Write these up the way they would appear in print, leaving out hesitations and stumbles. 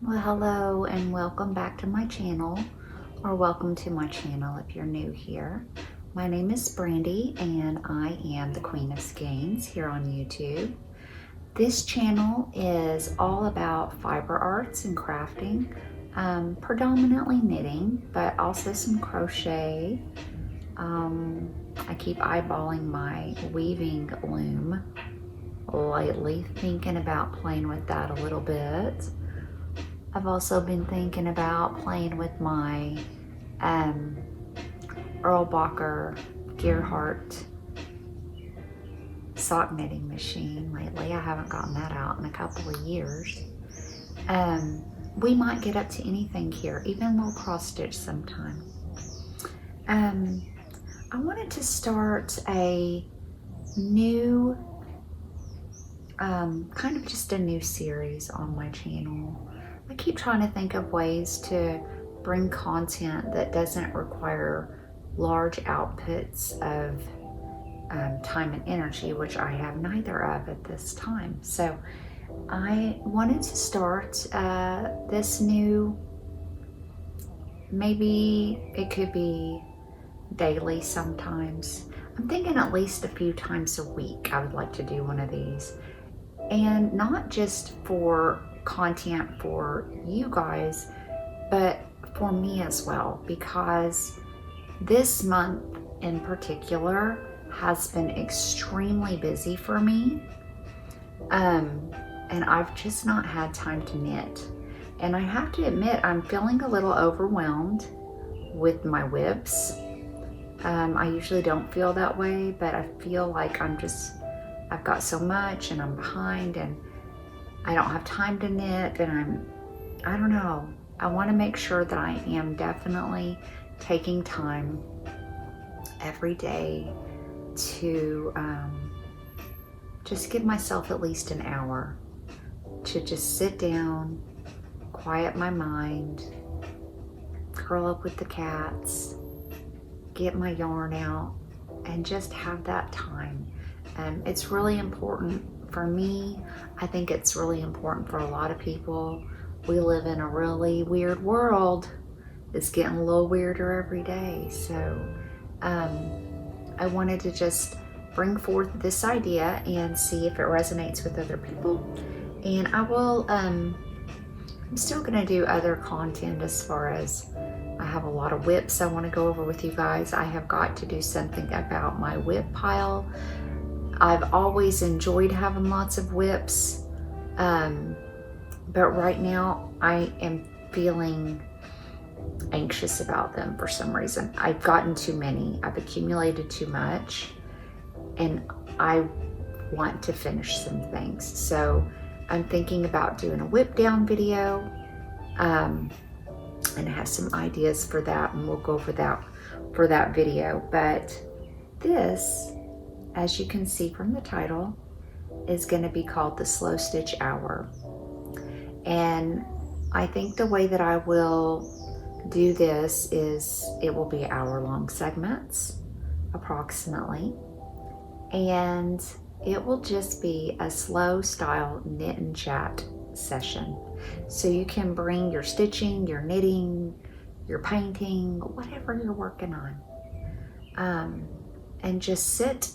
Well, hello and welcome back to my channel, or welcome to my channel if you're new here. My name is Brandy and I am the Queen of Skeins here on YouTube. This channel is all about fiber arts and crafting, predominantly knitting, but also some crochet. I keep eyeballing my weaving loom lately, thinking about playing with that a little bit. I've also been thinking about playing with my Erlbacher Gerhardt sock knitting machine lately. I haven't gotten that out in a couple of years. We might get up to anything here, even a little cross stitch sometime. I wanted to start a new, kind of just a new series on my channel. I keep trying to think of ways to bring content that doesn't require large outputs of time and energy, which I have neither of at this time. So I wanted to start this new, maybe it could be daily sometimes. I'm thinking at least a few times a week I would like to do one of these. And not just for content for you guys, but for me as well, because this month in particular has been extremely busy for me, and I've just not had time to knit. And I have to admit, I'm feeling a little overwhelmed with my whips. I usually don't feel that way, but I feel like I've got so much and I'm behind and I don't have time to knit, and I don't know. I want to make sure that I am definitely taking time every day to just give myself at least an hour to just sit down, quiet my mind, curl up with the cats, get my yarn out, and just have that time. It's really important for me. I think it's really important for a lot of people. We live in a really weird world. It's getting a little weirder every day. So I wanted to just bring forth this idea and see if it resonates with other people. And I will, I'm still gonna do other content as far as I have a lot of whips I want to go over with you guys. I have got to do something about my whip pile. I've always enjoyed having lots of whips, but right now I am feeling anxious about them for some reason. I've gotten too many, I've accumulated too much, and I want to finish some things. So I'm thinking about doing a whip down video, and I have some ideas for that, and we'll go for that video. But this, as you can see from the title, is going to be called the Slow Stitch Hour. And I think the way that I will do this is it will be hour-long segments, approximately. And it will just be a slow style knit and chat session. So you can bring your stitching, your knitting, your painting, whatever you're working on, and just sit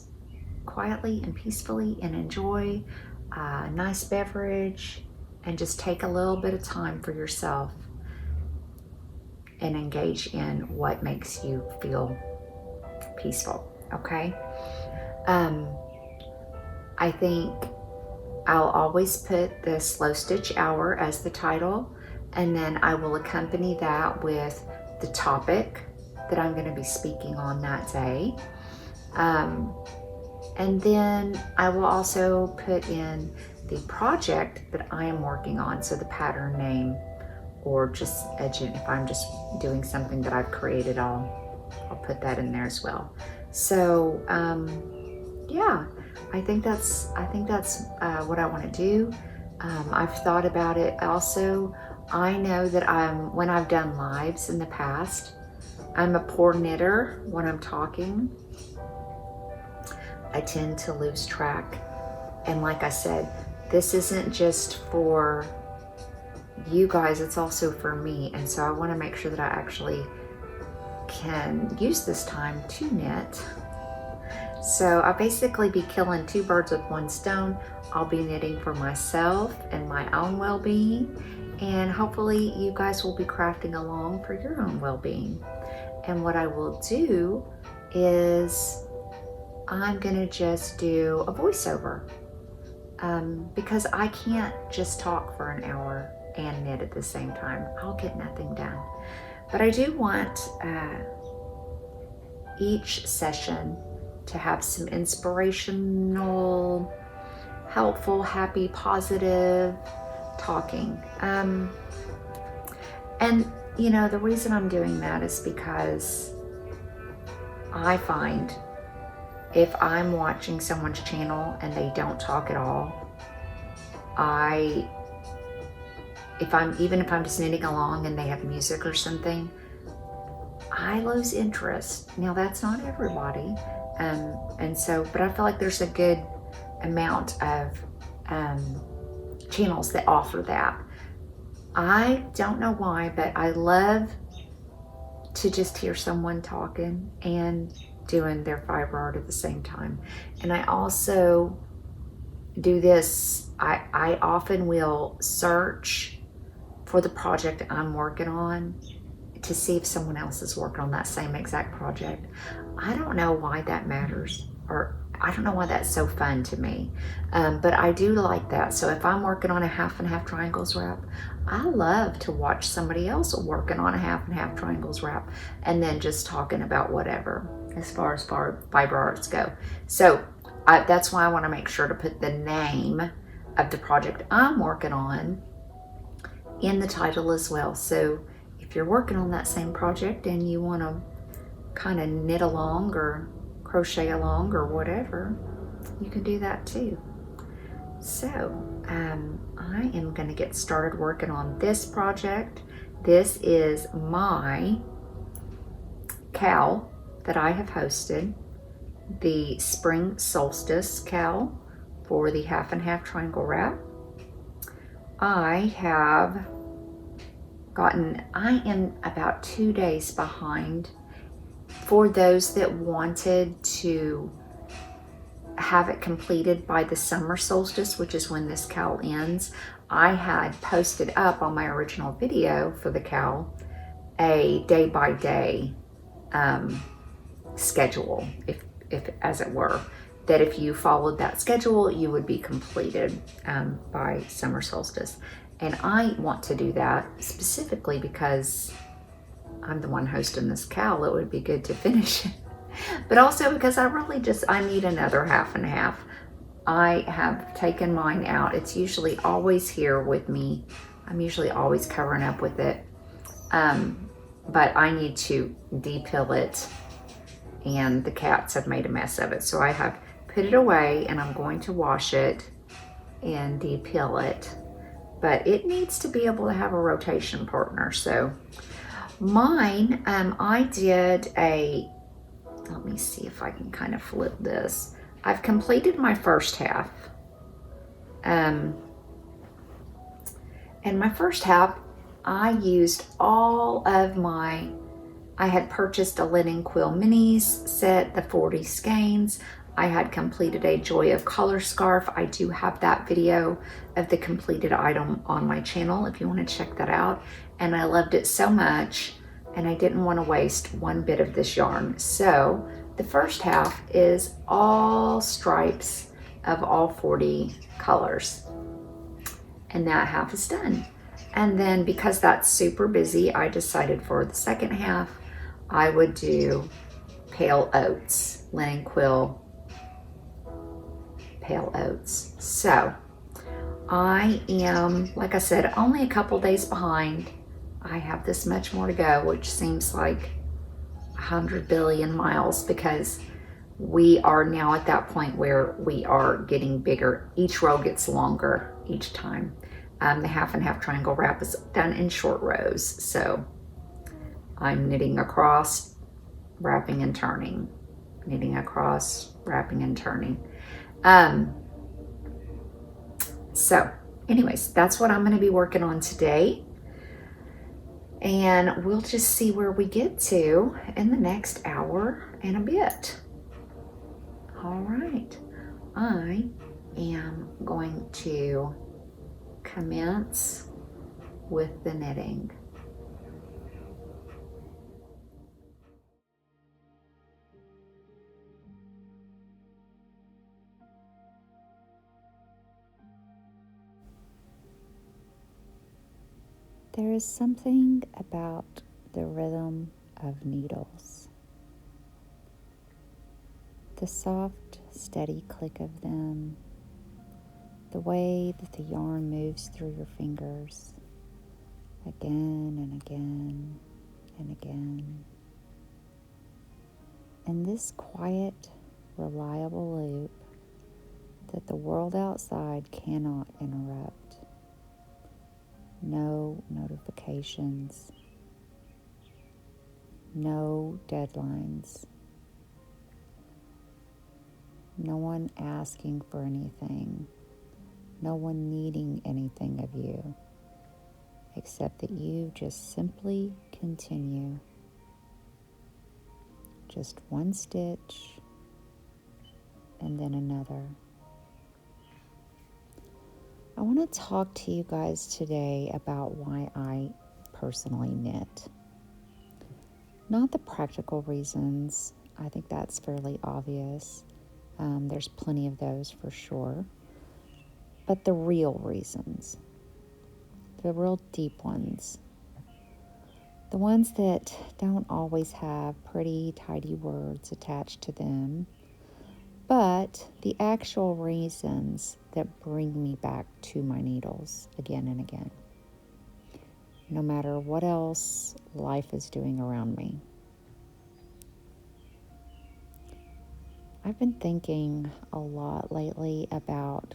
quietly and peacefully and enjoy a nice beverage and just take a little bit of time for yourself and engage in what makes you feel peaceful, okay? I think I'll always put the Slow Stitch Hour as the title, and then I will accompany that with the topic that I'm going to be speaking on that day. And then I will also put in the project that I am working on, so the pattern name, or just if I'm just doing something that I've created, I'll put that in there as well. So yeah, I think that's what I want to do. I've thought about it also. I know that when I've done lives in the past, I'm a poor knitter when I'm talking. I tend to lose track. And like I said, this isn't just for you guys, it's also for me. And so I want to make sure that I actually can use this time to knit. So I'll basically be killing two birds with one stone. I'll be knitting for myself and my own well-being, and hopefully you guys will be crafting along for your own well-being. And what I will do is I'm gonna just do a voiceover because I can't just talk for an hour and knit at the same time. I'll get nothing done. But I do want each session to have some inspirational, helpful, happy, positive talking. And you know, the reason I'm doing that is because I find if I'm watching someone's channel and they don't talk at all, even if I'm just knitting along and they have music or something, I lose interest. Now that's not everybody. And so, but I feel like there's a good amount of channels that offer that. I don't know why, but I love to just hear someone talking and doing their fiber art at the same time. And I also do this, I often will search for the project I'm working on to see if someone else is working on that same exact project. I don't know why that matters, or I don't know why that's so fun to me, but I do like that. So if I'm working on a half and half triangles wrap, I love to watch somebody else working on a half and half triangles wrap and then just talking about whatever as far as fiber arts go. So that's why I want to make sure to put the name of the project I'm working on in the title as well. So if you're working on that same project and you want to kind of knit along or crochet along or whatever, you can do that too. So I am going to get started working on this project. This is my cowl that I have hosted, the spring solstice cowl for the half and half triangle wrap. I am about 2 days behind. For those that wanted to have it completed by the summer solstice, which is when this cowl ends, I had posted up on my original video for the cowl a day-by-day schedule, if as it were, that if you followed that schedule, you would be completed by summer solstice. And I want to do that specifically because I'm the one hosting this cowl. It would be good to finish it. But also because I need another half and half. I have taken mine out. It's usually always here with me. I'm usually always covering up with it. But I need to de-pill it, and the cats have made a mess of it. So I have put it away and I'm going to wash it and de-pill it. But it needs to be able to have a rotation partner. So mine, I did let me see if I can kind of flip this. I've completed my first half. And my first half, I used all of I had purchased a linen quill minis set, the 40 skeins. I had completed a Joy of Color scarf. I do have that video of the completed item on my channel if you want to check that out. And I loved it so much, and I didn't want to waste one bit of this yarn. So the first half is all stripes of all 40 colors. And that half is done. And then because that's super busy, I decided for the second half, I would do pale oats, linen quill, pale oats. So I am, like I said, only a couple days behind. I have this much more to go, which seems like 100 billion miles, because we are now at that point where we are getting bigger. Each row gets longer each time. The half and half triangle wrap is done in short rows. So I'm knitting across, wrapping and turning, knitting across, wrapping and turning. So anyways, that's what I'm going to be working on today. And we'll just see where we get to in the next hour and a bit. All right. I am going to commence with the knitting. There is something about the rhythm of needles. The soft, steady click of them, the way that the yarn moves through your fingers again and again and again. And this quiet, reliable loop that the world outside cannot interrupt. No notifications, no deadlines, no one asking for anything, no one needing anything of you, except that you just simply continue. Just one stitch and then another. I want to talk to you guys today about why I personally knit. Not the practical reasons. I think that's fairly obvious. There's plenty of those for sure. But the real reasons. The real deep ones. The ones that don't always have pretty, tidy words attached to them, but the actual reasons that bring me back to my needles again and again, no matter what else life is doing around me. I've been thinking a lot lately about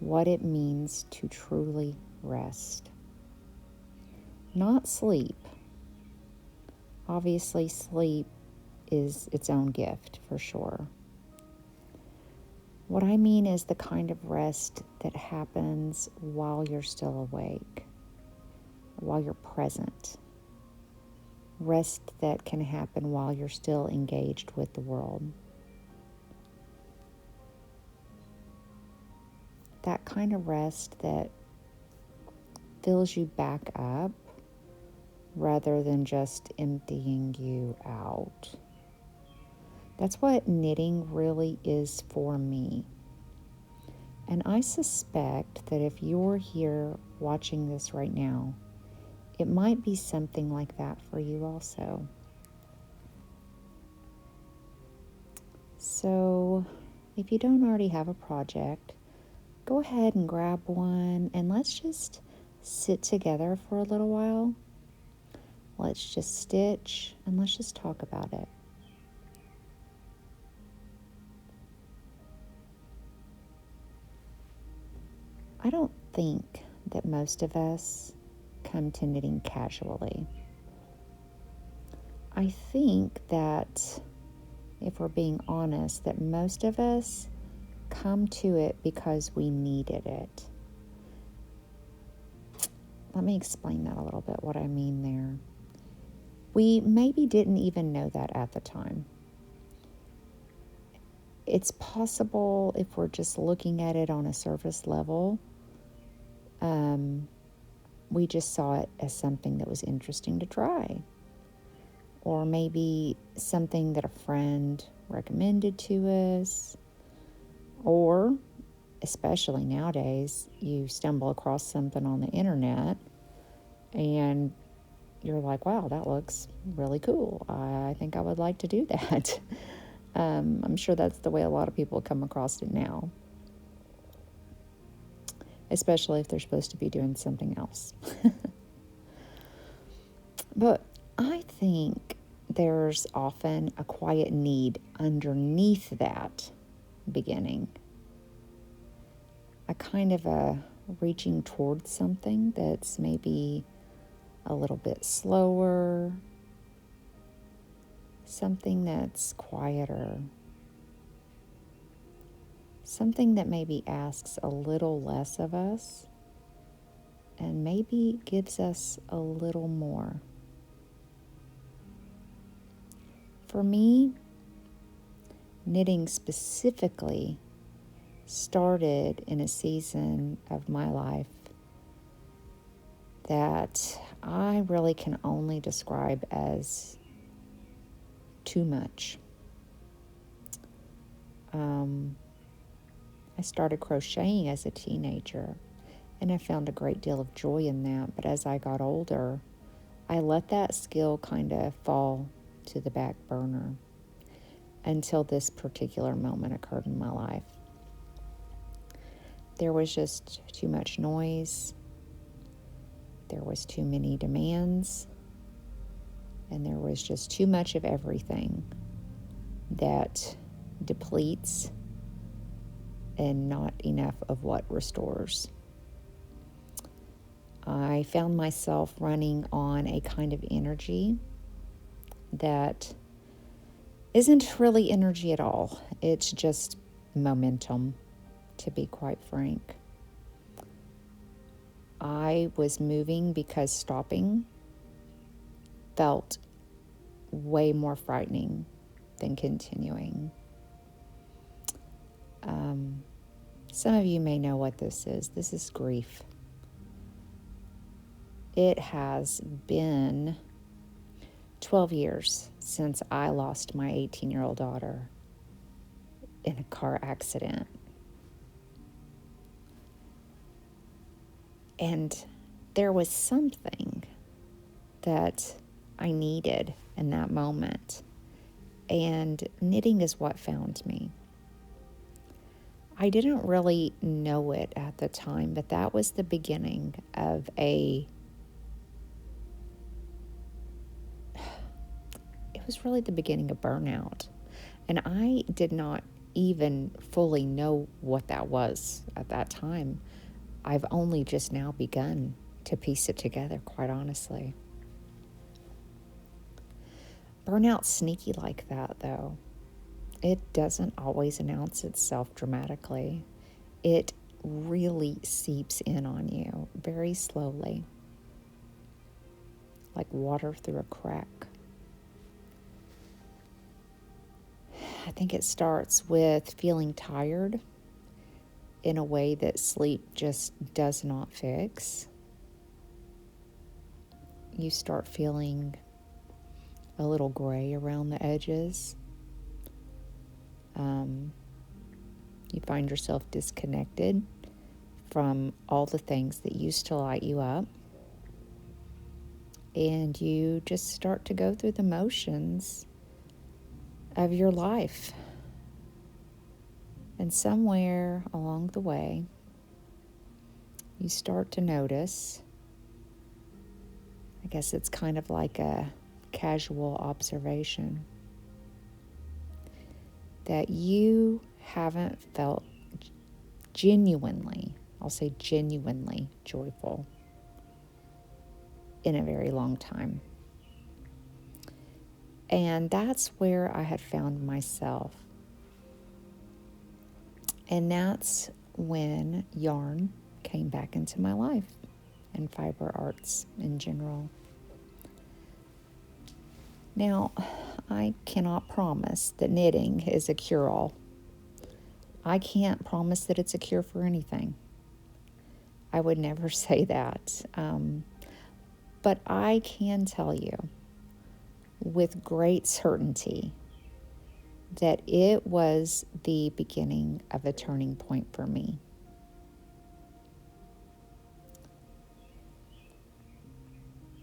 what it means to truly rest. Not sleep. Obviously, sleep is its own gift, for sure. What I mean is the kind of rest that happens while you're still awake, while you're present. Rest that can happen while you're still engaged with the world. That kind of rest that fills you back up rather than just emptying you out. That's what knitting really is for me. And I suspect that if you're here watching this right now, it might be something like that for you also. So, if you don't already have a project, go ahead and grab one and let's just sit together for a little while. Let's just stitch and let's just talk about it. I don't think that most of us come to knitting casually. I think that, if we're being honest, that most of us come to it because we needed it. Let me explain that a little bit, what I mean there. We maybe didn't even know that at the time. It's possible, if we're just looking at it on a surface level, we just saw it as something that was interesting to try. Or maybe something that a friend recommended to us. Or, especially nowadays, you stumble across something on the internet and you're like, wow, that looks really cool. I think I would like to do that. I'm sure that's the way a lot of people come across it now, especially if they're supposed to be doing something else. But I think there's often a quiet need underneath that beginning. A kind of a reaching towards something that's maybe a little bit slower, something that's quieter, something that maybe asks a little less of us and maybe gives us a little more. For me, knitting specifically started in a season of my life that I really can only describe as too much. I started crocheting as a teenager, and I found a great deal of joy in that. But as I got older, I let that skill kind of fall to the back burner until this particular moment occurred in my life. There was just too much noise. There was too many demands. And there was just too much of everything that depletes and not enough of what restores. I found myself running on a kind of energy that isn't really energy at all. It's just momentum, to be quite frank. I was moving because stopping felt way more frightening than continuing. Some of you may know what this is. This is grief. It has been 12 years since I lost my 18-year-old daughter in a car accident. And there was something that I needed in that moment. And knitting is what found me. I didn't really know it at the time, but that was the beginning of it was really the beginning of burnout. And I did not even fully know what that was at that time. I've only just now begun to piece it together, quite honestly. Burnout's sneaky like that, though. It doesn't always announce itself dramatically. It really seeps in on you very slowly, like water through a crack. I think it starts with feeling tired in a way that sleep just does not fix. You start feeling a little gray around the edges. You find yourself disconnected from all the things that used to light you up. And you just start to go through the motions of your life. And somewhere along the way, you start to notice, I guess it's kind of like a casual observation, that you haven't felt genuinely, I'll say genuinely joyful in a very long time. And that's where I had found myself. And that's when yarn came back into my life and fiber arts in general. Now, I cannot promise that knitting is a cure-all. I can't promise that it's a cure for anything. I would never say that. But I can tell you with great certainty that it was the beginning of a turning point for me.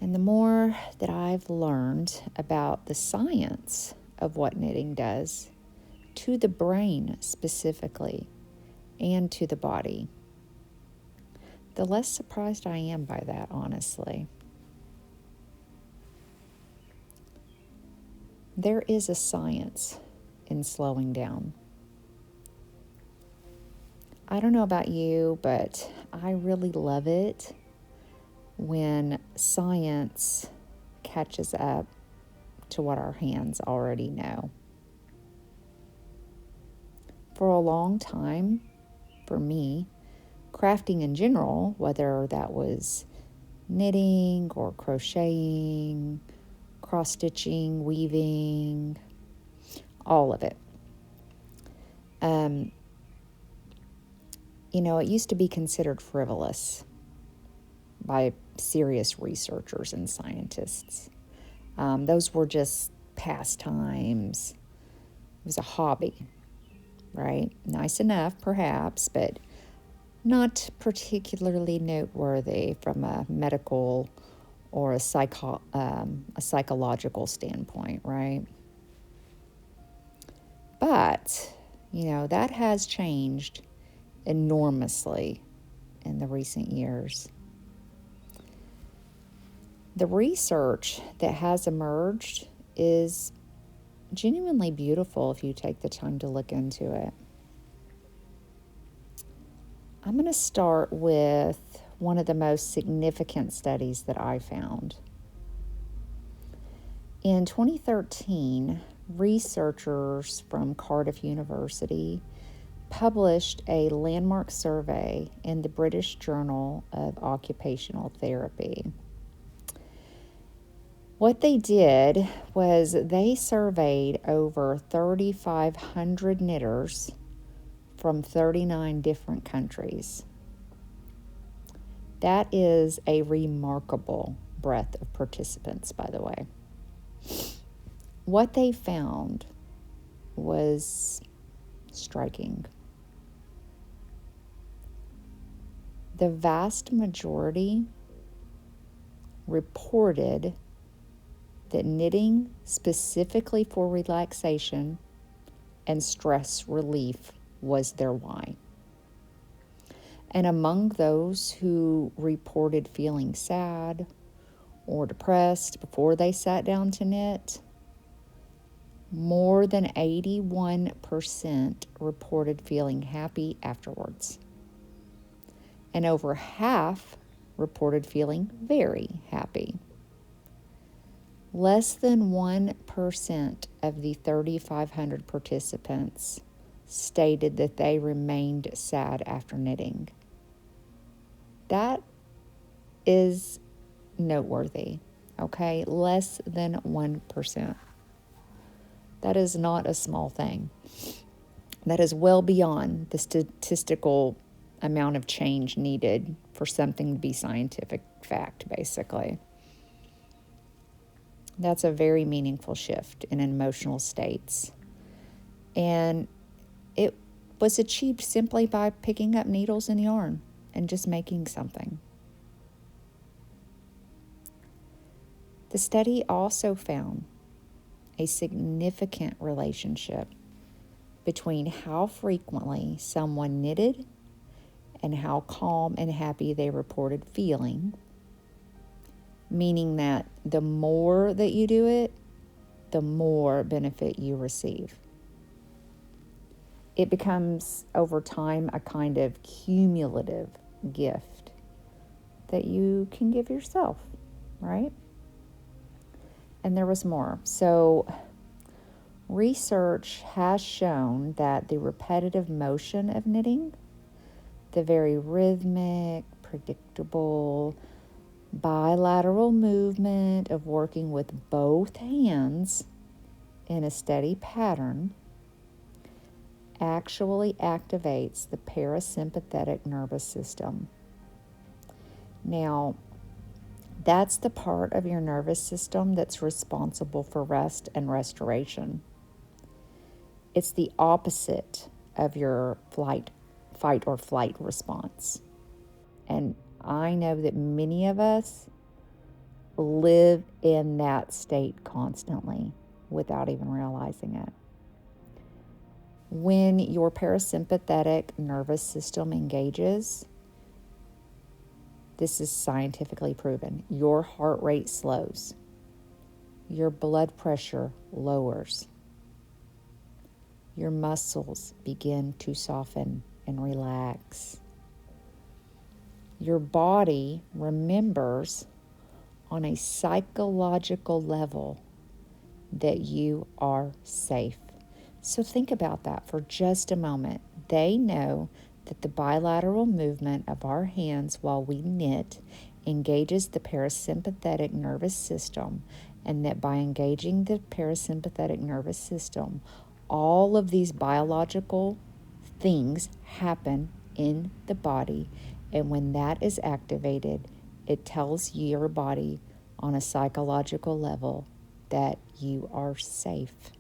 And the more that I've learned about the science of what knitting does to the brain specifically and to the body, the less surprised I am by that, honestly. There is a science in slowing down. I don't know about you, but I really love it when science catches up to what our hands already know. For a long time, for me, crafting in general, whether that was knitting or crocheting, cross-stitching, weaving, all of it. It used to be considered frivolous by serious researchers and scientists. Those were just pastimes. It was a hobby, right? Nice enough, perhaps, but not particularly noteworthy from a medical or a psychological standpoint, right? But, that has changed enormously in the recent years. The research that has emerged is genuinely beautiful if you take the time to look into it. I'm going to start with one of the most significant studies that I found. In 2013, researchers from Cardiff University published a landmark survey in the British Journal of Occupational Therapy. What they did was they surveyed over 3,500 knitters from 39 different countries. That is a remarkable breadth of participants, by the way. What they found was striking. The vast majority reported that knitting specifically for relaxation and stress relief was their why. And among those who reported feeling sad or depressed before they sat down to knit, more than 81% reported feeling happy afterwards. And over half reported feeling very happy. Less than 1% of the 3,500 participants stated that they remained sad after knitting. That is noteworthy, okay? Less than 1%. That is not a small thing. That is well beyond the statistical amount of change needed for something to be scientific fact, basically. That's a very meaningful shift in emotional states. And it was achieved simply by picking up needles and yarn and just making something. The study also found a significant relationship between how frequently someone knitted and how calm and happy they reported feeling, meaning that the more that you do it, the more benefit you receive. It becomes, over time, a kind of cumulative gift that you can give yourself, right? And there was more. So, research has shown that the repetitive motion of knitting, the very rhythmic, predictable, bilateral movement of working with both hands in a steady pattern, actually activates the parasympathetic nervous system. Now, that's the part of your nervous system that's responsible for rest and restoration. It's the opposite of your fight or flight response. And I know that many of us live in that state constantly without even realizing it. When your parasympathetic nervous system engages, this is scientifically proven, your heart rate slows, your blood pressure lowers, your muscles begin to soften and relax. Your body remembers on a psychological level that you are safe. So think about that for just a moment. They know that the bilateral movement of our hands while we knit engages the parasympathetic nervous system, and that by engaging the parasympathetic nervous system, all of these biological things happen in the body, and when that is activated, it tells your body on a psychological level that you are safe.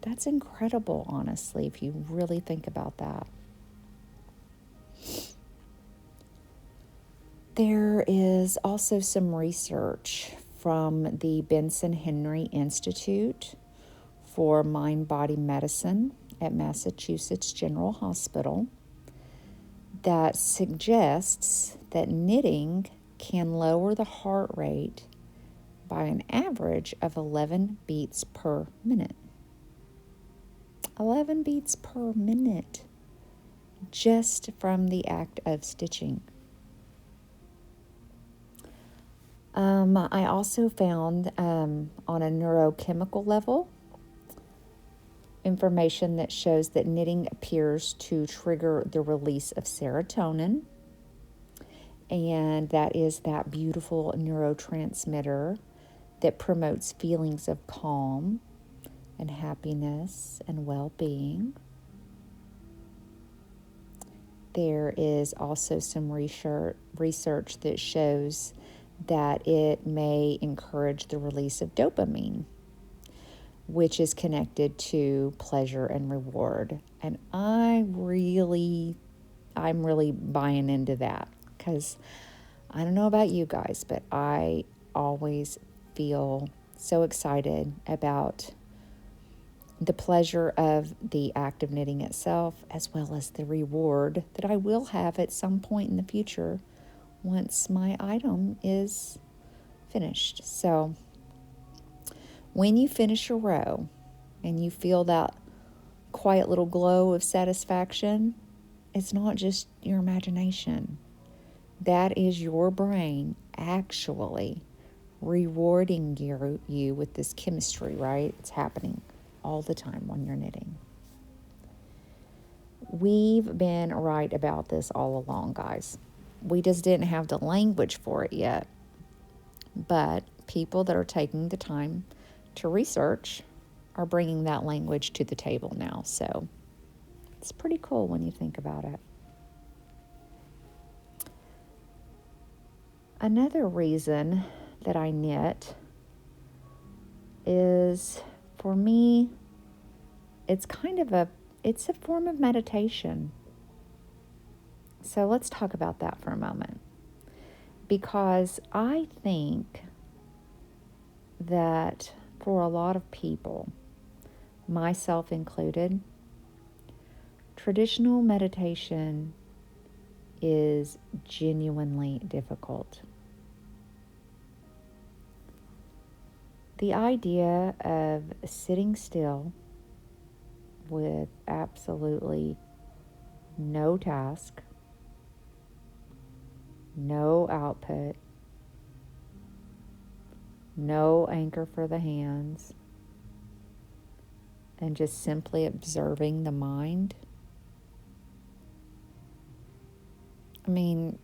That's incredible, honestly, if you really think about that. There is also some research from the Benson Henry Institute for Mind-Body Medicine at Massachusetts General Hospital that suggests that knitting can lower the heart rate by an average of 11 beats per minute. 11 beats per minute just from the act of stitching. I also found on a neurochemical level information that shows that knitting appears to trigger the release of serotonin, and that is that beautiful neurotransmitter that promotes feelings of calm and happiness and well-being. There is also some research that shows that it may encourage the release of dopamine, which is connected to pleasure and reward. And I'm really buying into that, because I don't know about you guys, but I always feel so excited about the pleasure of the act of knitting itself, as well as the reward that I will have at some point in the future once my item is finished. So when you finish a row and you feel that quiet little glow of satisfaction, it's not just your imagination. That is your brain actually rewarding you with this chemistry, right? It's happening all the time when you're knitting. We've been right about this all along, guys. We just didn't have the language for it yet. But people that are taking the time to research are bringing that language to the table now. So it's pretty cool when you think about it. Another reason that I knit is, for me, it's a form of meditation. So let's talk about that for a moment. Because I think that for a lot of people, myself included, traditional meditation is genuinely difficult. The idea of sitting still with absolutely no task, no output, no anchor for the hands, and just simply observing the mind. I mean,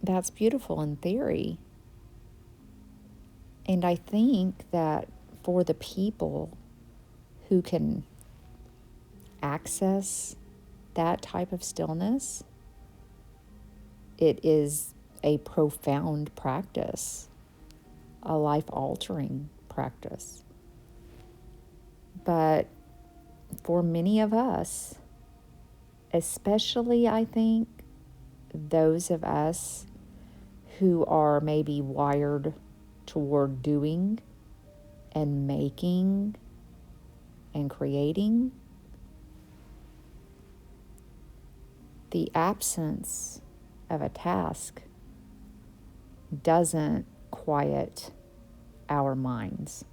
that's beautiful in theory. And I think that for the people who can access that type of stillness, it is a profound practice, a life-altering practice. But for many of us, especially I think those of us who are maybe wired toward doing and making and creating, the absence of a task doesn't quiet our minds.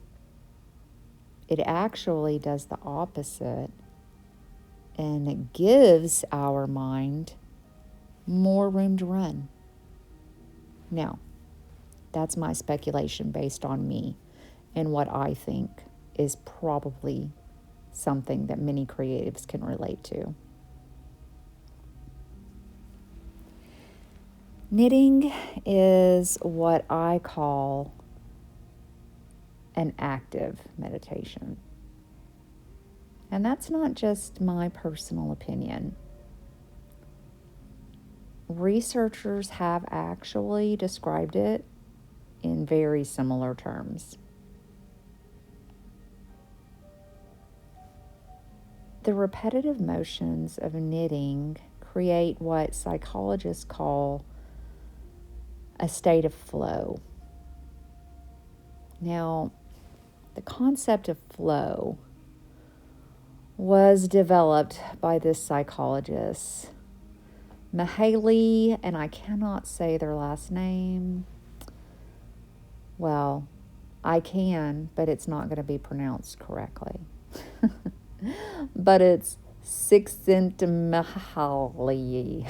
It actually does the opposite, and it gives our mind more room to run. Now, that's my speculation based on me and what I think is probably something that many creatives can relate to. Knitting is what I call an active meditation. And that's not just my personal opinion. Researchers have actually described it in very similar terms. The repetitive motions of knitting create what psychologists call a state of flow. Now, the concept of flow was developed by this psychologist, Mihaly, and I cannot say their last name. Well, I can, but it's not going to be pronounced correctly. But it's Csikszentmihalyi.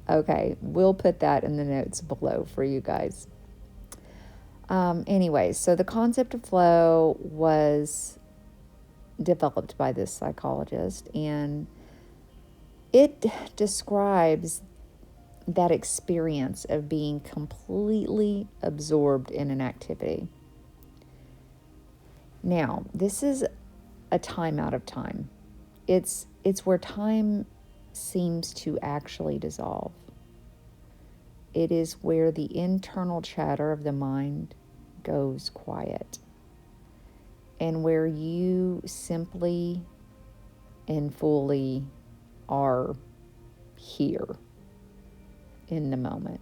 Okay, we'll put that in the notes below for you guys. Anyway, so the concept of flow was developed by this psychologist, and it describes that experience of being completely absorbed in an activity. Now, this is a time out of time. It's where time seems to actually dissolve. It is where the internal chatter of the mind goes quiet, and where you simply and fully are here in the moment,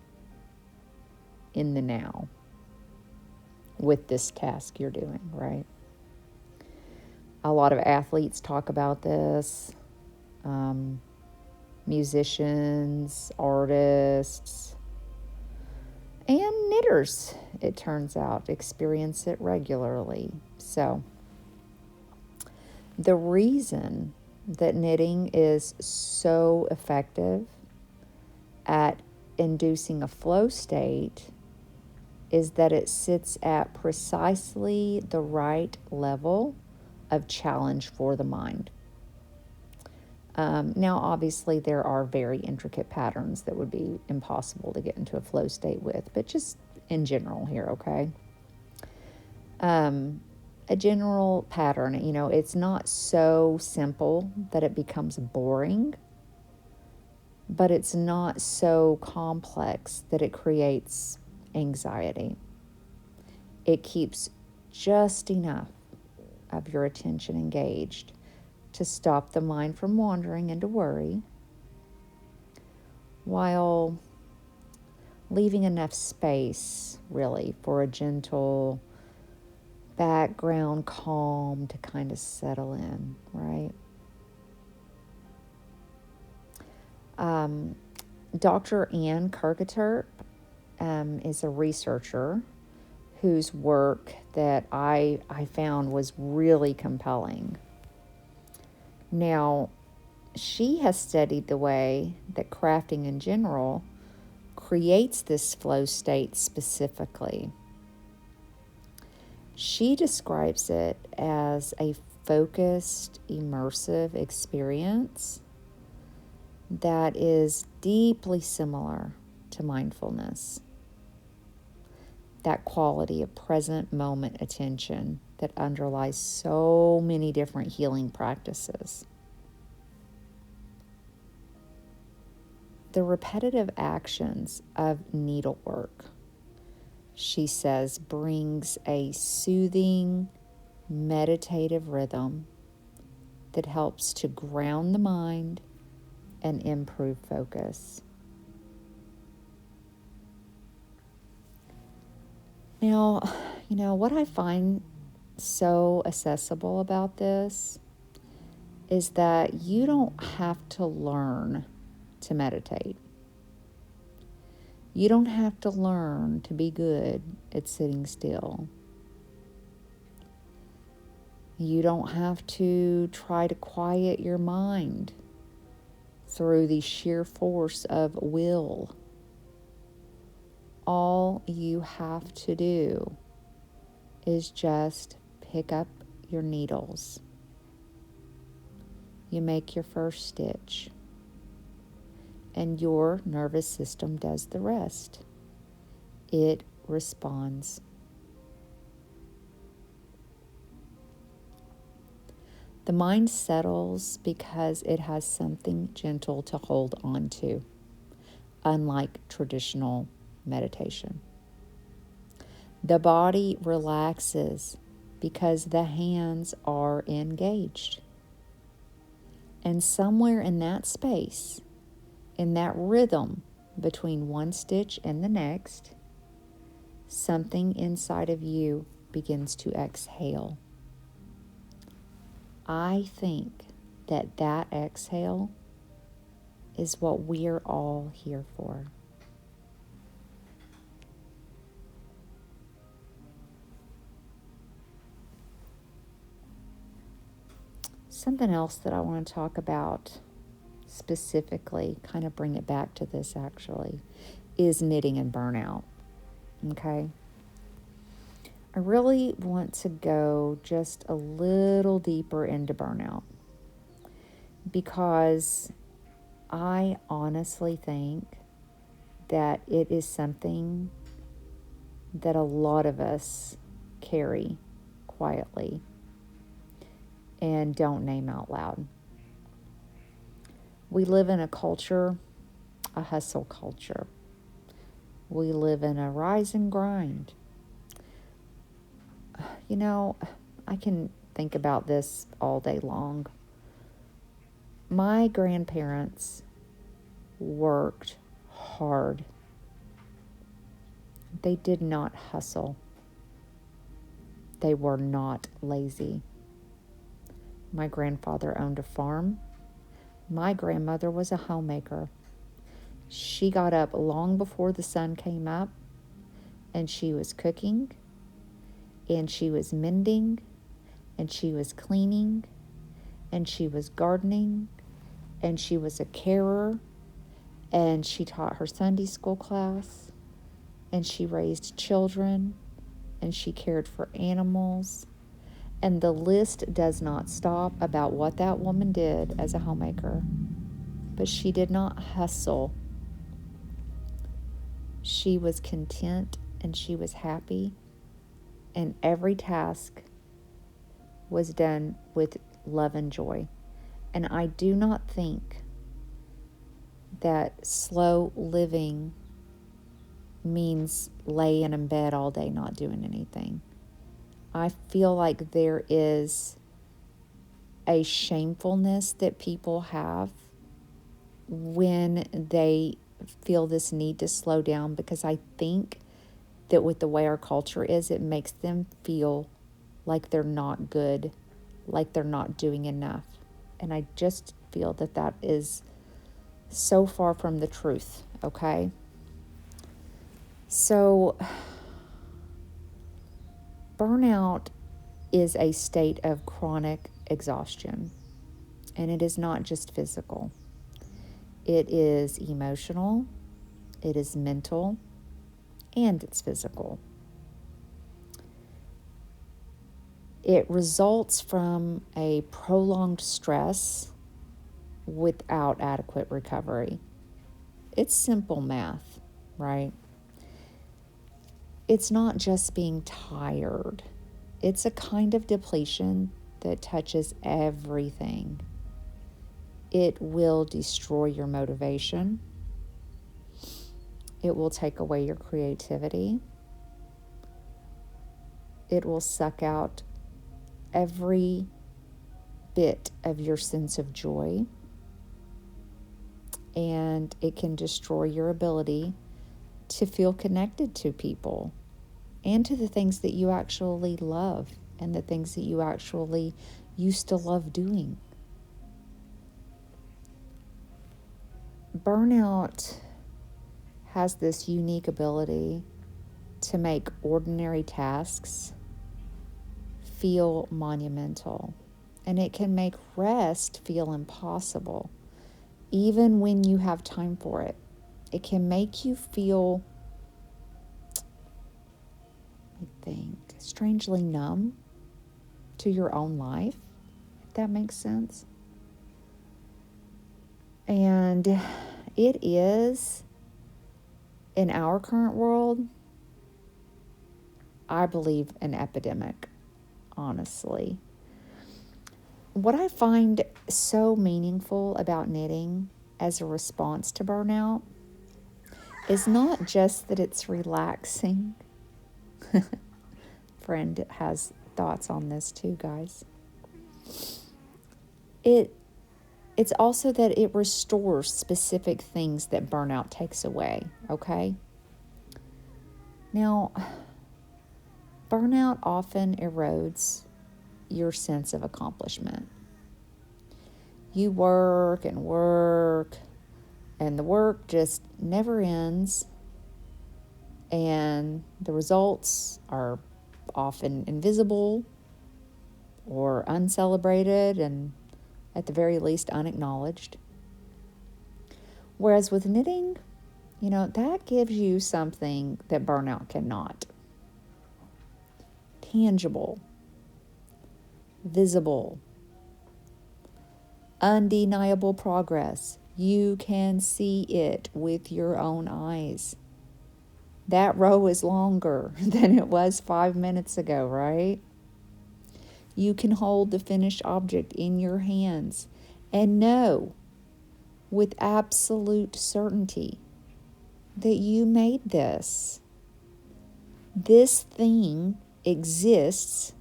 in the now, with this task you're doing, right? A lot of athletes talk about this. Musicians, artists, and knitters, it turns out, experience it regularly. So, the reason that knitting is so effective at inducing a flow state is that it sits at precisely the right level of challenge for the mind. Now, obviously, there are very intricate patterns that would be impossible to get into a flow state with, but just in general here, okay? A general pattern, it's not so simple that it becomes boring, but it's not so complex that it creates anxiety. It keeps just enough of your attention engaged to stop the mind from wandering into worry, while leaving enough space, really, for a gentle background calm to kind of settle in, right? Dr. Ann Kirketerp is a researcher whose work that I found was really compelling. Now, she has studied the way that crafting in general creates this flow state specifically. She describes it as a focused, immersive experience that is deeply similar to mindfulness. That quality of present moment attention that underlies so many different healing practices. The repetitive actions of needlework, she says, brings a soothing, meditative rhythm that helps to ground the mind and improve focus. Now, what I find so accessible about this is that you don't have to learn to meditate. You don't have to learn to be good at sitting still. You don't have to try to quiet your mind through the sheer force of will. All you have to do is just pick up your needles. You make your first stitch. and your nervous system does the rest. It responds. The mind settles because it has something gentle to hold on to, unlike traditional meditation. The body relaxes because the hands are engaged. And somewhere in that space, in that rhythm between one stitch and the next, something inside of you begins to exhale. I think that exhale is what we're all here for. Something else that I want to talk about specifically, kind of bring it back to this actually, is knitting and burnout. Okay? I really want to go just a little deeper into burnout because I honestly think that it is something that a lot of us carry quietly and don't name out loud. We live in a culture, a hustle culture. We live in a rise and grind. You know, I can think about this all day long. My grandparents worked hard. They did not hustle. They were not lazy. My grandfather owned a farm. My grandmother was a homemaker. She got up long before the sun came up, and she was cooking, and she was mending, and she was cleaning, and she was gardening, and she was a carer, and she taught her Sunday school class, and she raised children, and she cared for animals. And the list does not stop about what that woman did as a homemaker. But she did not hustle. She was content and she was happy. And every task was done with love and joy. And I do not think that slow living means laying in bed all day not doing anything. I feel like there is a shamefulness that people have when they feel this need to slow down, because I think that with the way our culture is, it makes them feel like they're not good, like they're not doing enough. And I just feel that that is so far from the truth, okay? So, burnout is a state of chronic exhaustion, and it is not just physical. It is emotional, it is mental, and it's physical. It results from a prolonged stress without adequate recovery. It's simple math, right? It's not just being tired. It's a kind of depletion that touches everything. It will destroy your motivation. It will take away your creativity. It will suck out every bit of your sense of joy. And it can destroy your ability to feel connected to people and to the things that you actually love and the things that you actually used to love doing. Burnout has this unique ability to make ordinary tasks feel monumental, and it can make rest feel impossible, even when you have time for it. It can make you feel, I think, strangely numb to your own life, if that makes sense. And it is, in our current world, I believe, an epidemic, honestly. What I find so meaningful about knitting as a response to burnout is not just that it's relaxing. Friend has thoughts on this too, guys. It's also that it restores specific things that burnout takes away, okay? Now, burnout often erodes your sense of accomplishment. You work, and the work just never ends, and the results are often invisible or uncelebrated and at the very least unacknowledged. Whereas with knitting, that gives you something that burnout cannot. Tangible, visible, undeniable progress. You can see it with your own eyes. That row is longer than it was 5 minutes ago, right? You can hold the finished object in your hands and know with absolute certainty that you made this. This thing exists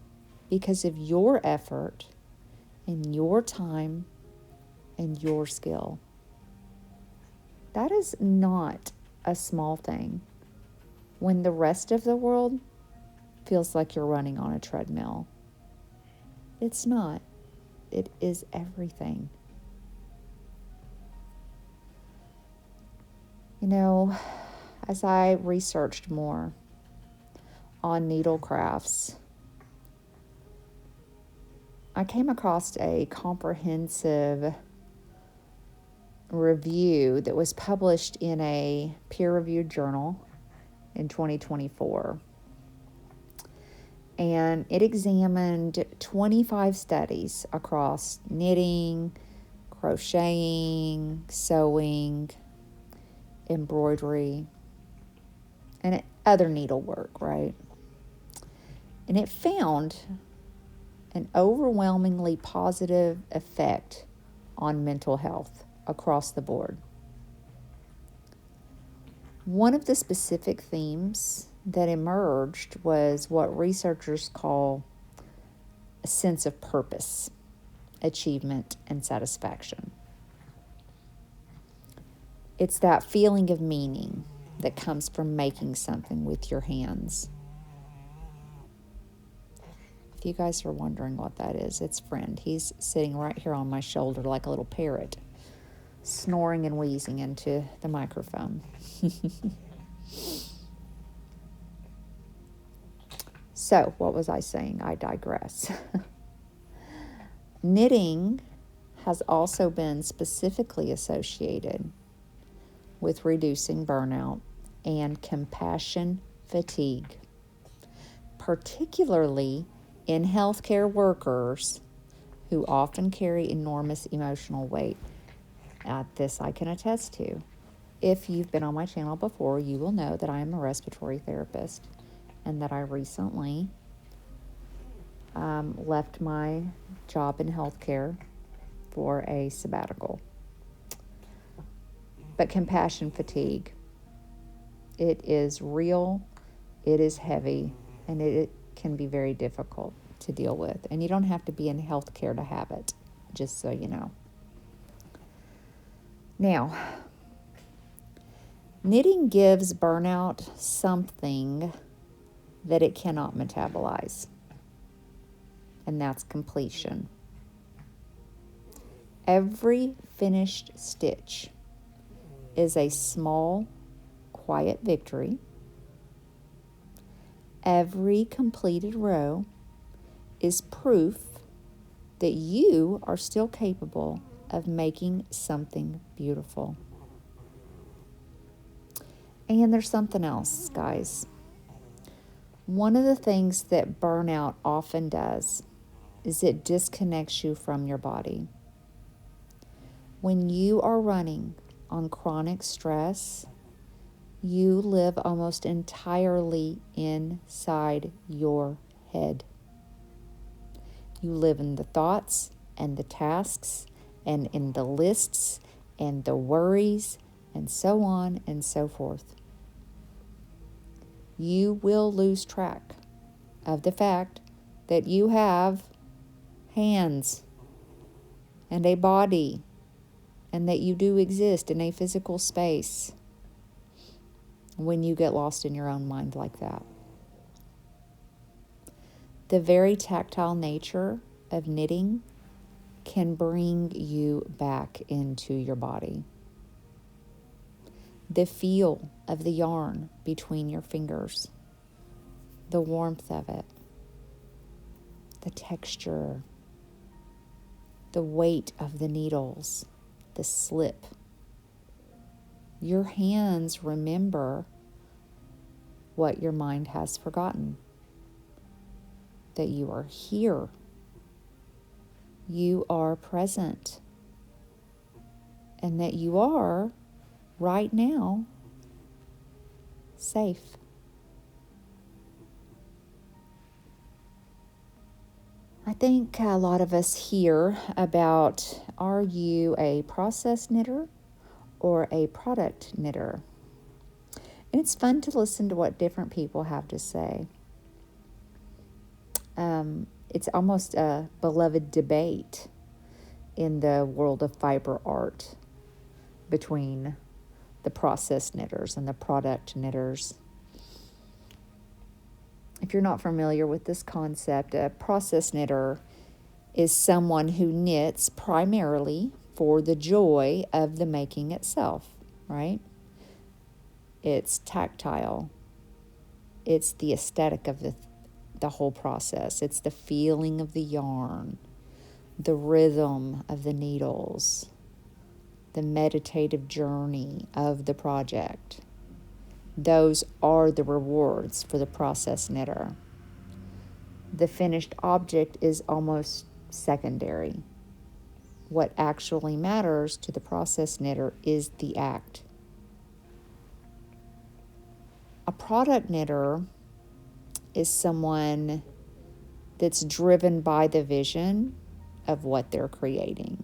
because of your effort and your time and your skill. That is not a small thing when the rest of the world feels like you're running on a treadmill. It's not. It is everything. As I researched more on needlecrafts, I came across a comprehensive review that was published in a peer-reviewed journal in 2024. And it examined 25 studies across knitting, crocheting, sewing, embroidery, and other needlework, right? And it found an overwhelmingly positive effect on mental health across the board. One of the specific themes that emerged was what researchers call a sense of purpose, achievement, and satisfaction. It's that feeling of meaning that comes from making something with your hands. If you guys are wondering what that is, it's Friend. He's sitting right here on my shoulder like a little parrot, snoring and wheezing into the microphone. So, what was I saying? I digress. Knitting has also been specifically associated with reducing burnout and compassion fatigue, particularly in healthcare workers who often carry enormous emotional weight. This I can attest to. If you've been on my channel before, you will know that I am a respiratory therapist and that I recently left my job in healthcare for a sabbatical. But compassion fatigue, it is real, it is heavy, and it can be very difficult to deal with. And you don't have to be in healthcare to have it, just so you know. Now, knitting gives burnout something that it cannot metabolize, and that's completion. Every finished stitch is a small, quiet victory. Every completed row is proof that you are still capable of making something beautiful. And there's something else, guys. One of the things that burnout often does is it disconnects you from your body. When you are running on chronic stress, you live almost entirely inside your head. You live in the thoughts and the tasks and in the lists and the worries and so on and so forth. You will lose track of the fact that you have hands and a body and that you do exist in a physical space when you get lost in your own mind like that. The very tactile nature of knitting can bring you back into your body. The feel of the yarn between your fingers, the warmth of it, the texture, the weight of the needles, the slip. Your hands remember what your mind has forgotten. That you are here. You are present. And that you are, right now, safe. I think a lot of us hear about, are you a process knitter or a product knitter? And it's fun to listen to what different people have to say. It's almost a beloved debate in the world of fiber art between the process knitters and the product knitters. If you're not familiar with this concept, a process knitter is someone who knits primarily for the joy of the making itself, right? It's tactile. It's the aesthetic of the whole process. It's the feeling of the yarn, the rhythm of the needles, the meditative journey of the project. Those are the rewards for the process knitter. The finished object is almost secondary. What actually matters to the process knitter is the act. A product knitter is someone that's driven by the vision of what they're creating.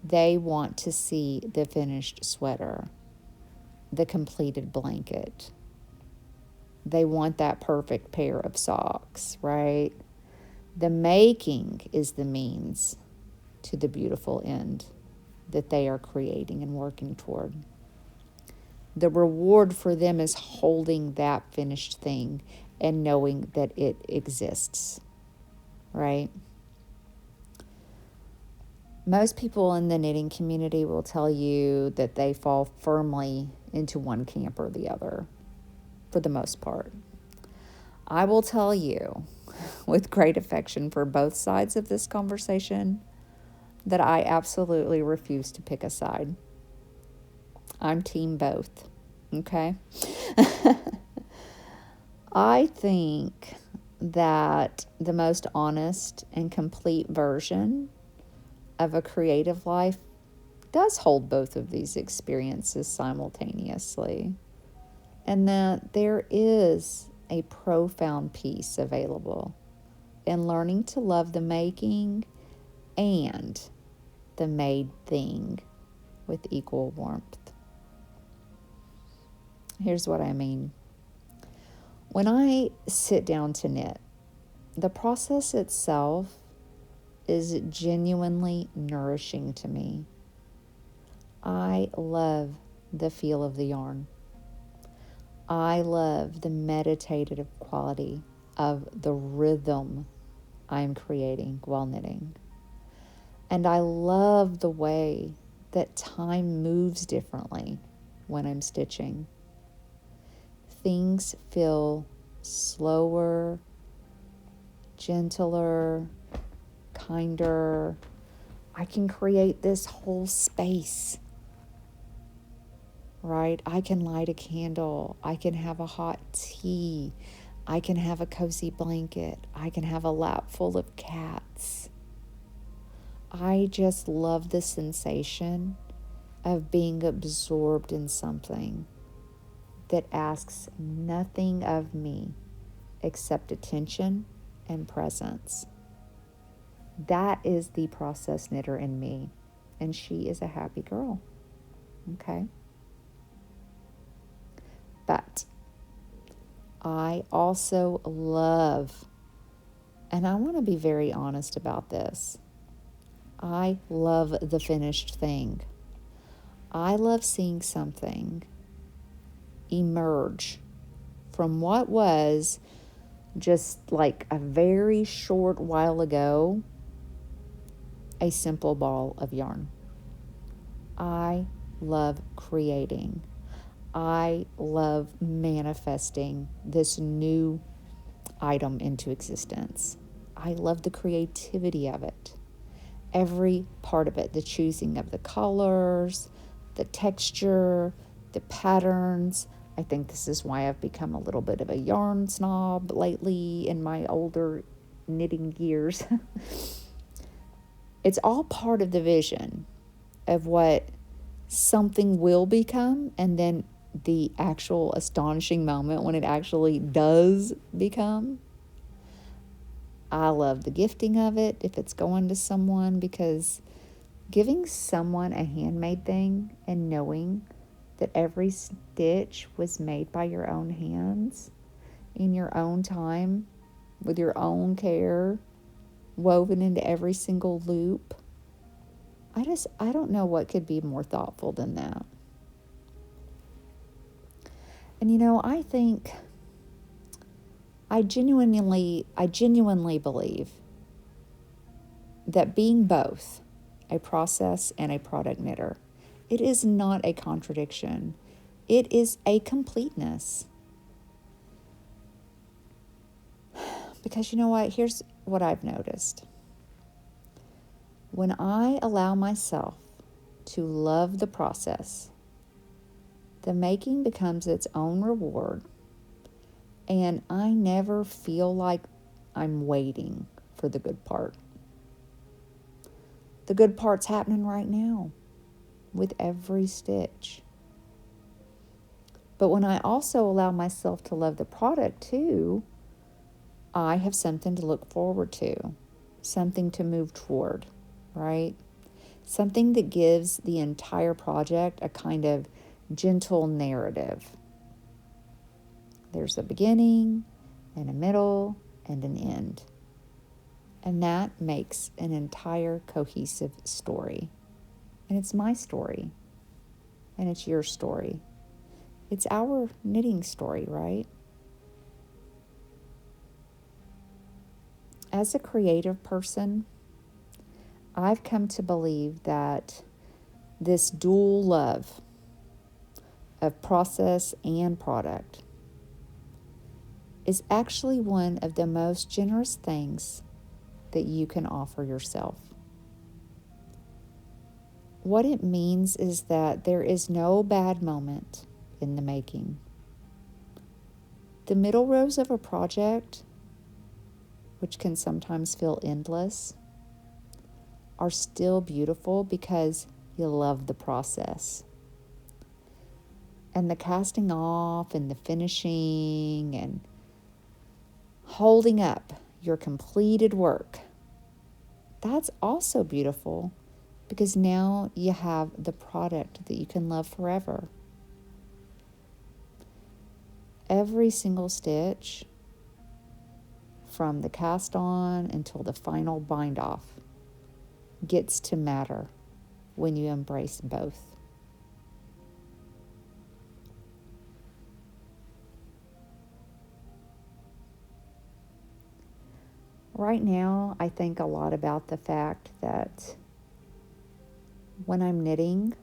They want to see the finished sweater, the completed blanket. They want that perfect pair of socks, right? The making is the means to the beautiful end that they are creating and working toward. The reward for them is holding that finished thing and knowing that it exists, right? Most people in the knitting community will tell you that they fall firmly into one camp or the other, for the most part. I will tell you, with great affection for both sides of this conversation, that I absolutely refuse to pick a side. I'm team both, okay? I think that the most honest and complete version of a creative life does hold both of these experiences simultaneously, and that there is a profound peace available in learning to love the making and the made thing with equal warmth. Here's what I mean. When I sit down to knit, the process itself is genuinely nourishing to me. I love the feel of the yarn. I love the meditative quality of the rhythm I'm creating while knitting. And I love the way that time moves differently when I'm stitching. Things feel slower, gentler, kinder. I can create this whole space, right? I can light a candle. I can have a hot tea. I can have a cozy blanket. I can have a lap full of cats. I just love the sensation of being absorbed in something that asks nothing of me except attention and presence. That is the process knitter in me, and she is a happy girl. Okay? But I also love, and I want to be very honest about this, I love the finished thing. I love seeing something emerge from what was just like a very short while ago a simple ball of yarn. I love creating. I love manifesting this new item into existence. I love the creativity of it. Every part of it, the choosing of the colors, the texture, the patterns. I think this is why I've become a little bit of a yarn snob lately in my older knitting years. It's all part of the vision of what something will become, and then the actual astonishing moment when it actually does become. I love the gifting of it if it's going to someone, because giving someone a handmade thing and knowing that every stitch was made by your own hands in your own time with your own care woven into every single loop, I don't know what could be more thoughtful than that. And I think I genuinely believe that being both a process and a product knitter, it is not a contradiction. It is a completeness. Because you know what? Here's what I've noticed. When I allow myself to love the process, the making becomes its own reward, and I never feel like I'm waiting for the good part. The good part's happening right now with every stitch. But when I also allow myself to love the product too, I have something to look forward to, something to move toward, right? Something that gives the entire project a kind of gentle narrative. There's a beginning and a middle and an end. And that makes an entire cohesive story. And it's my story. And it's your story. It's our knitting story, right? As a creative person, I've come to believe that this dual love of process and product is actually one of the most generous things that you can offer yourself. What it means is that there is no bad moment in the making. The middle rows of a project, which can sometimes feel endless, are still beautiful because you love the process. And the casting off and the finishing and holding up your completed work, that's also beautiful because now you have the product that you can love forever. Every single stitch, from the cast on until the final bind off, gets to matter when you embrace both. Right now, I think a lot about the fact that when I'm knitting,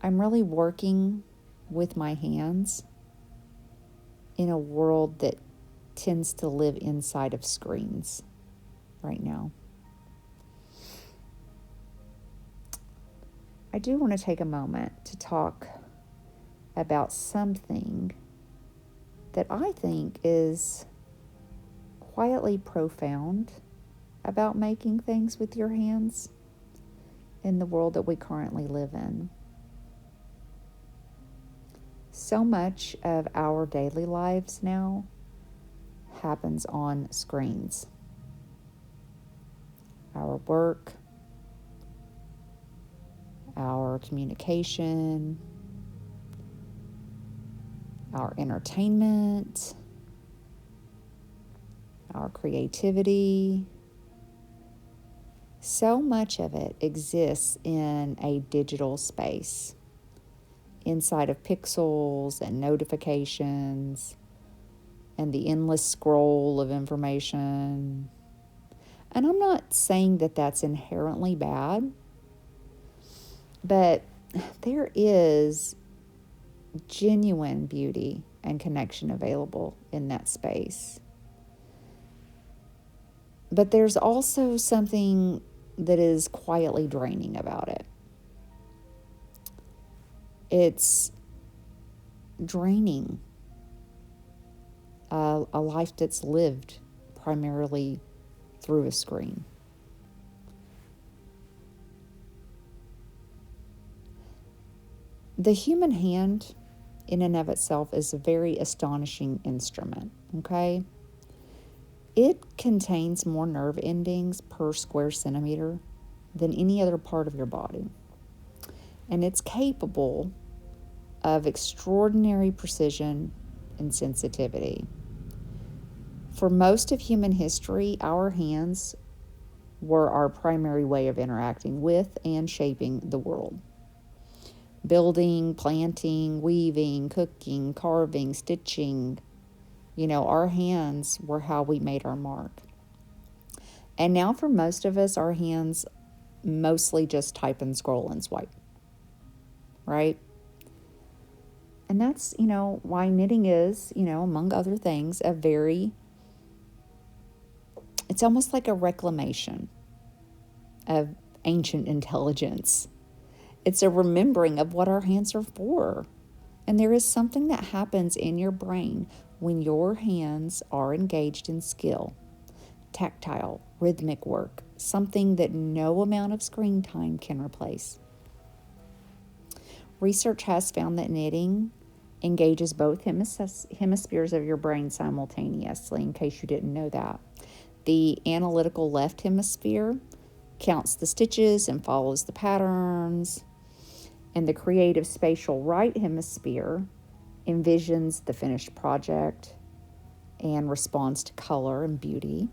I'm really working with my hands in a world that tends to live inside of screens right now. I do want to take a moment to talk about something that I think is quietly profound about making things with your hands. in the world that we currently live in. So much of our daily lives now happens on screens. Our work, our communication, our entertainment, our creativity. So much of it exists in a digital space, inside of pixels and notifications and the endless scroll of information. And I'm not saying that that's inherently bad, but there is genuine beauty and connection available in that space. But there's also something that is quietly draining about it. It's draining a life that's lived primarily through a screen. The human hand, in and of itself, is a very astonishing instrument, okay? It contains more nerve endings per square centimeter than any other part of your body. And it's capable of extraordinary precision and sensitivity. For most of human history, our hands were our primary way of interacting with and shaping the world. Building, planting, weaving, cooking, carving, stitching. Our hands were how we made our mark. And now for most of us, our hands mostly just type and scroll and swipe, right? And that's, why knitting is, among other things, it's almost like a reclamation of ancient intelligence. It's a remembering of what our hands are for. And there is something that happens in your brain when your hands are engaged in skill, tactile, rhythmic work, something that no amount of screen time can replace. Research has found that knitting engages both hemispheres of your brain simultaneously, in case you didn't know that. The analytical left hemisphere counts the stitches and follows the patterns, and the creative spatial right hemisphere envisions the finished project and responds to color and beauty.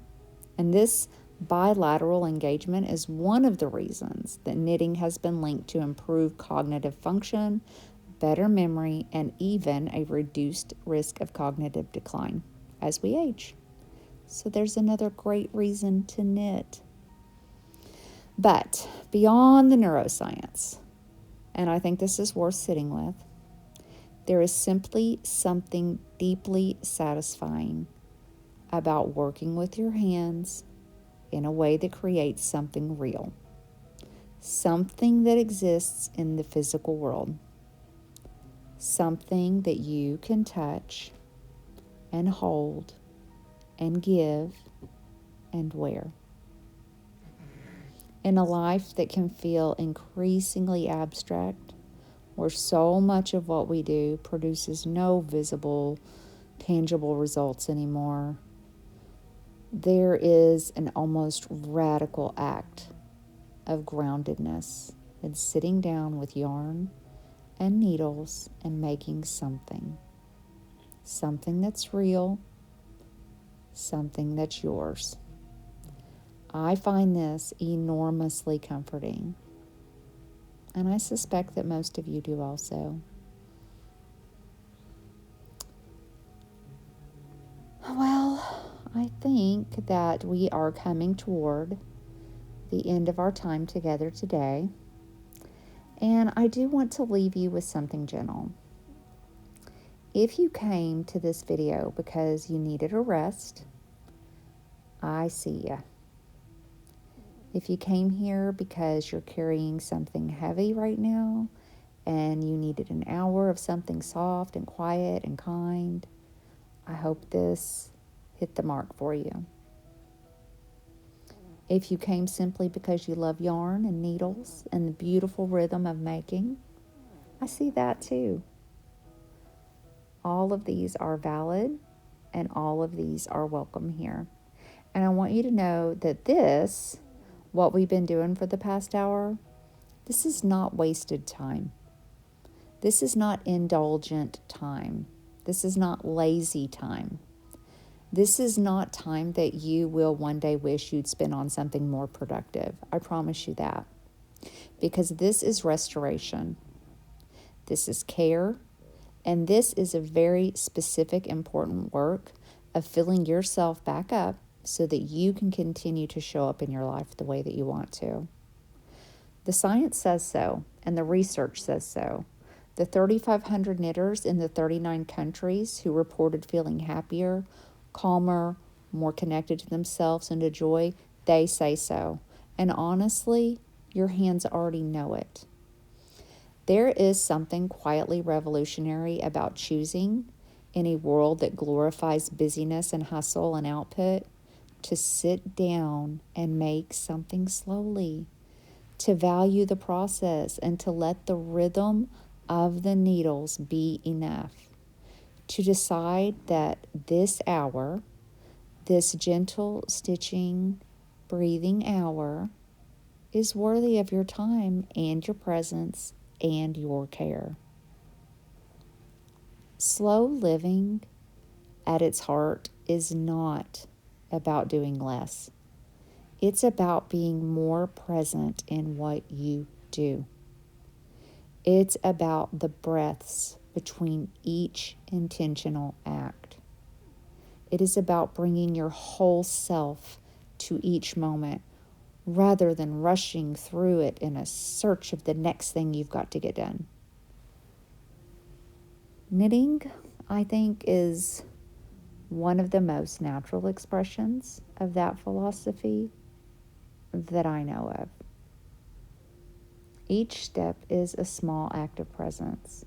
And this bilateral engagement is one of the reasons that knitting has been linked to improved cognitive function, better memory, and even a reduced risk of cognitive decline as we age. So there's another great reason to knit. But beyond the neuroscience, and I think this is worth sitting with, there is simply something deeply satisfying about working with your hands in a way that creates something real, something that exists in the physical world, something that you can touch and hold and give and wear. In a life that can feel increasingly abstract, where so much of what we do produces no visible, tangible results anymore, there is an almost radical act of groundedness in sitting down with yarn and needles and making something that's real, something that's yours. I find this enormously comforting, and I suspect that most of you do also. Well, I think that we are coming toward the end of our time together today, and I do want to leave you with something gentle. If you came to this video because you needed a rest, I see ya. If you came here because you're carrying something heavy right now and you needed an hour of something soft and quiet and kind, I hope this hit the mark for you. If you came simply because you love yarn and needles and the beautiful rhythm of making, I see that too. All of these are valid and all of these are welcome here. And I want you to know that this, what we've been doing for the past hour, this is not wasted time. This is not indulgent time. This is not lazy time. This is not time that you will one day wish you'd spend on something more productive. I promise you that. Because this is restoration. This is care. And this is a very specific, important work of filling yourself back up so that you can continue to show up in your life the way that you want to. The science says so, and the research says so. The 3,500 knitters in the 39 countries who reported feeling happier, calmer, more connected to themselves and to joy, they say so. And honestly, your hands already know it. There is something quietly revolutionary about choosing, in a world that glorifies busyness and hustle and output, to sit down and make something slowly, to value the process and to let the rhythm of the needles be enough, to decide that this hour, this gentle stitching, breathing hour, is worthy of your time and your presence and your care. Slow living at its heart is not about doing less. It's about being more present in what you do. It's about the breaths between each intentional act. It is about bringing your whole self to each moment rather than rushing through it in a search of the next thing you've got to get done. Knitting, I think, is one of the most natural expressions of that philosophy that I know of. Each step is a small act of presence.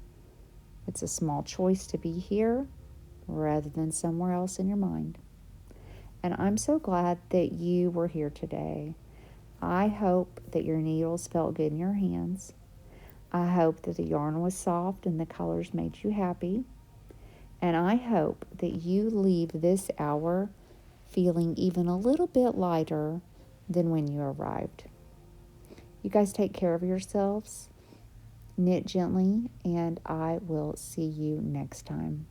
It's a small choice to be here rather than somewhere else in your mind. And I'm so glad that you were here today. I hope that your needles felt good in your hands. I hope that the yarn was soft and the colors made you happy. And I hope that you leave this hour feeling even a little bit lighter than when you arrived. You guys take care of yourselves, knit gently, and I will see you next time.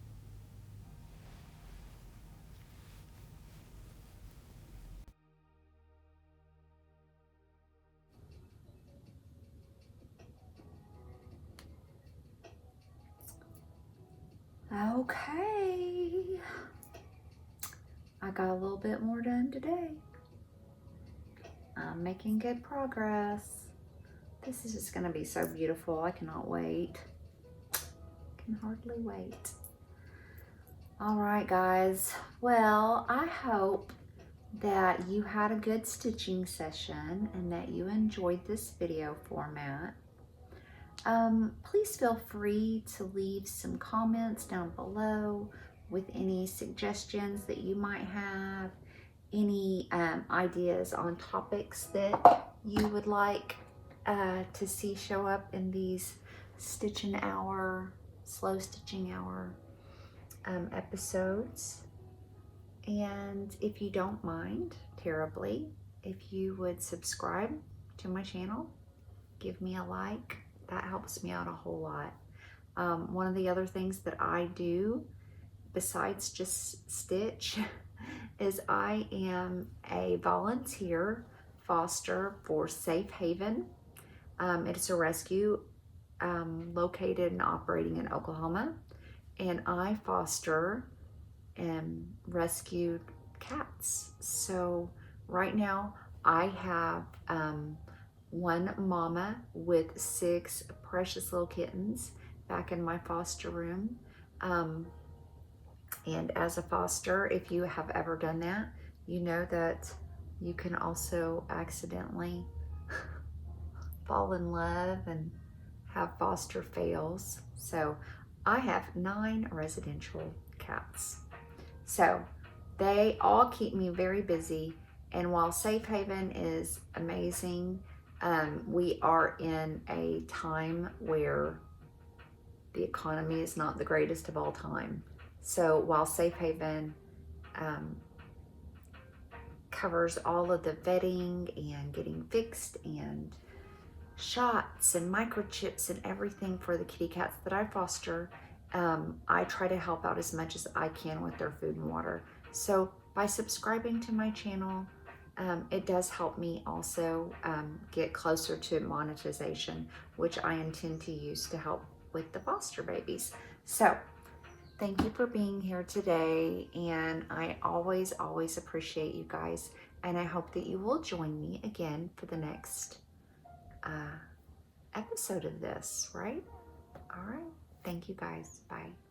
Okay. I got a little bit more done today. I'm making good progress. This is just going to be so beautiful. I cannot wait. Can hardly wait. All right, guys. Well, I hope that you had a good stitching session and that you enjoyed this video format. Please feel free to leave some comments down below with any suggestions that you might have, any ideas on topics that you would like to see show up in these stitching hour, slow stitching hour episodes. And if you don't mind terribly, if you would subscribe to my channel, give me a like, that helps me out a whole lot. One of the other things that I do besides just stitch is I am a volunteer foster for Safe Haven. It's a rescue located and operating in Oklahoma, and I foster and rescued cats. So right now I have one mama with 6 precious little kittens back in my foster room. And as a foster, if you have ever done that, you know that you can also accidentally fall in love and have foster fails. So I have 9 residential cats. So they all keep me very busy, And while Safe Haven is amazing, we are in a time where the economy is not the greatest of all time. So while Safe Haven covers all of the vetting and getting fixed and shots and microchips and everything for the kitty cats that I foster, I try to help out as much as I can with their food and water. So by subscribing to my channel, it does help me also get closer to monetization, which I intend to use to help with the foster babies. So thank you for being here today, and I always appreciate you guys, and I hope that you will join me again for the next episode of this, right? All right. Thank you guys. Bye.